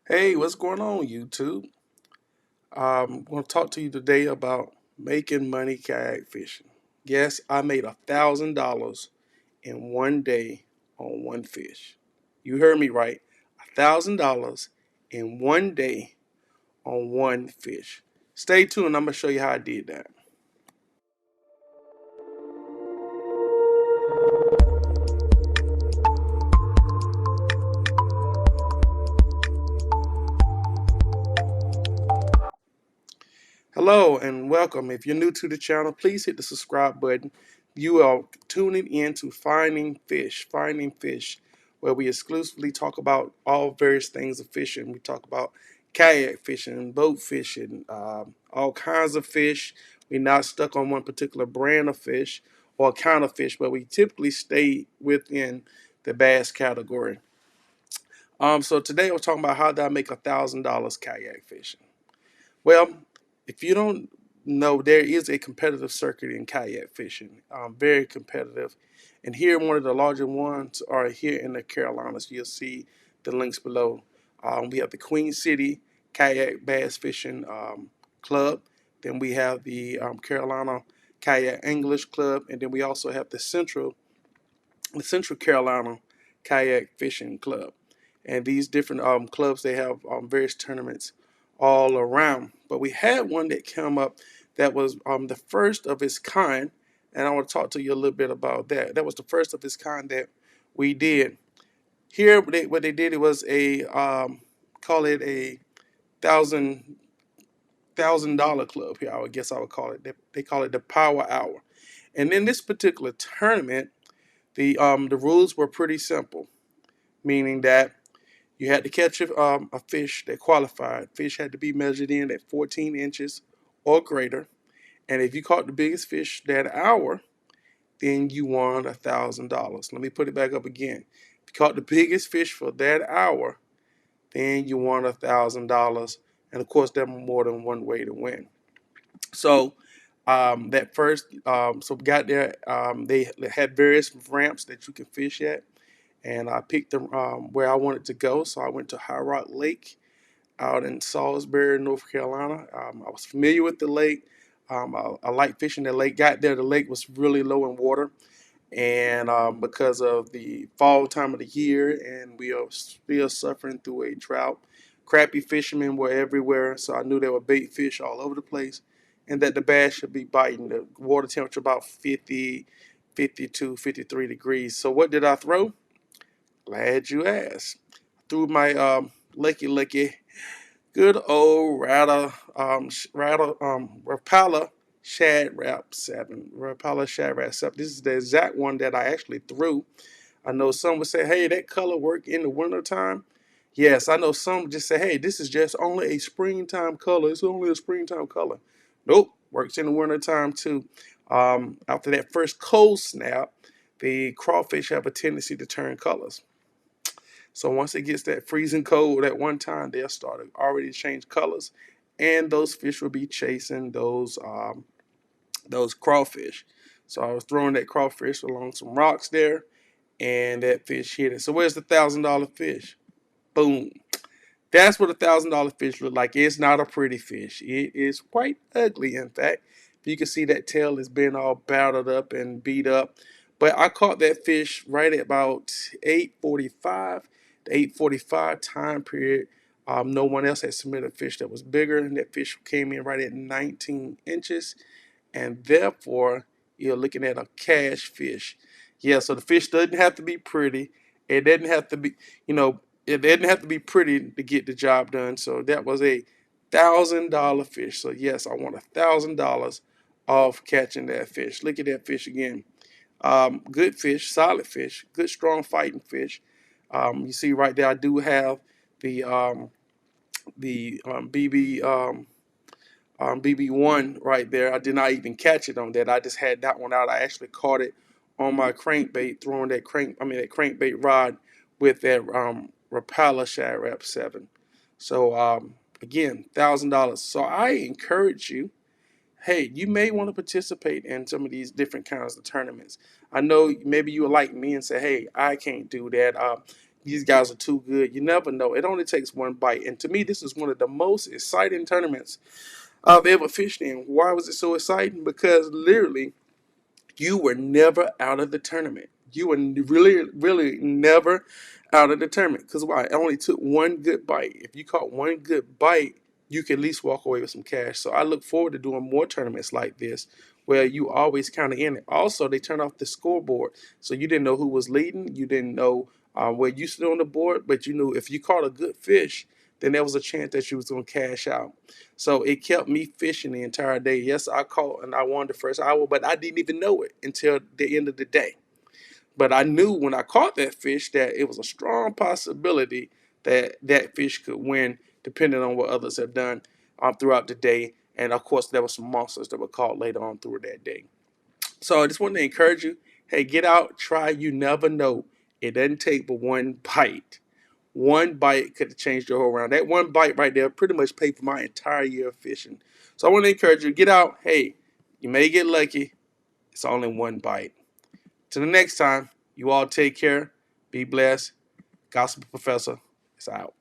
Hey, what's going on, YouTube? I'm going to talk to you today about making money kayak fishing. Yes, I made $1,000 in one day on one fish. You heard me right. $1,000 in one day on one fish. Stay tuned. I'm going to show you how I did that. Hello and welcome. If you're new to the channel, please hit the subscribe button. You are tuning in to Finding Fish, where we exclusively talk about all various things of fishing. We talk about kayak fishing, boat fishing, all kinds of fish. We're not stuck on one particular brand of fish or kind of fish, but we typically stay within the bass category. So today we're talking about how did I make $1,000 kayak fishing. Well, if you don't know, there is a competitive circuit in kayak fishing, very competitive. And here, one of the larger ones are here in the Carolinas. You'll see the links below. We have the Queen City Kayak Bass Fishing Club. Then we have the Carolina Kayak English Club, and then we also have the Central Carolina Kayak Fishing Club. And these different clubs, they have various tournaments all around. But we had one that came up that was the first of its kind, and I want to talk to you a little bit about that. That was the first of its kind that we did. Here, what they did, it was a call it a $1,000 club. Here, I guess I would call it. They call it the Power Hour. And in this particular tournament, the rules were pretty simple, meaning that you had to catch a fish that qualified. Fish had to be measured in at 14 inches or greater. And if you caught the biggest fish that hour, then you won $1,000. Let me put it back up again. If you caught the biggest fish for that hour, then you won $1,000. And of course, there's more than one way to win. So that first, so we got there. They had various ramps that you can fish at, and I picked them where I wanted to go. So I went to High Rock Lake out in Salisbury, North Carolina. I was familiar with the lake. I like fishing the lake. Got there, the lake was really low in water, and because of the fall time of the year, and we are still suffering through a drought. Crappie fishermen were everywhere, so I knew there were bait fish all over the place, and that the bass should be biting. The water temperature about 50, 52, 53 degrees. So what did I throw? Glad you asked. Threw my Lucky good old Rapala Shad Rap 7. Rapala Shad Rap 7. This is the exact one that I actually threw. I know some would say, hey, that color work in the wintertime. Yes, I know some just say, hey, this is just only a springtime color. It's only a springtime color. Nope, works in the wintertime too. After that first cold snap, the crawfish have a tendency to turn colors. So once it gets that freezing cold at one time, they'll start to already change colors, and those fish will be chasing those crawfish. So I was throwing that crawfish along some rocks there, and that fish hit it. So where's the $1,000 fish? Boom. That's what $1,000 fish look like. It's not a pretty fish. It is quite ugly, in fact. You can see that tail is being all battered up and beat up. But I caught that fish right at about 8:45. The 8:45 time period. No one else had submitted a fish that was bigger, and that fish came in right at 19 inches, and therefore you're looking at a cash fish. Yeah, so the fish doesn't have to be pretty. It doesn't have to be, it didn't have to be pretty to get the job done. So that was a $1,000 fish. So yes, I want $1,000 off catching that fish. Look at that fish again. Good fish, solid fish, good strong fighting fish. You see right there, I do have the BB BB1 right there. I did not even catch it on that. I just had that one out. I actually caught it on my crankbait, throwing that crankbait rod with that Rapala Shad Rap 7. So again, $1,000. So I encourage you, hey, you may want to participate in some of these different kinds of tournaments. I know maybe you are like me and say, hey, I can't do that. these guys are too good. You never know. It only takes one bite. And to me, this is one of the most exciting tournaments I've ever fished in. Why was it so exciting? Because literally, you were never out of the tournament. You were really never out of the tournament. Because why? It only took one good bite. If you caught one good bite, you can at least walk away with some cash. So I look forward to doing more tournaments like this where you always kind of in it. Also, they turn off the scoreboard. So you didn't know who was leading. You didn't know where you stood on the board. But you knew if you caught a good fish, then there was a chance that you was going to cash out. So it kept me fishing the entire day. Yes, I caught and I won the first hour, but I didn't even know it until the end of the day. But I knew when I caught that fish that it was a strong possibility that that fish could win, depending on what others have done throughout the day. And of course, there were some monsters that were caught later on through that day. So I just want to encourage you, hey, get out, try. You never know. It doesn't take but one bite. One bite could have changed your whole round. That one bite right there pretty much paid for my entire year of fishing. So I want to encourage you, get out. Hey, you may get lucky. It's only one bite. Till the next time, you all take care. Be blessed. Gospel Professor is out.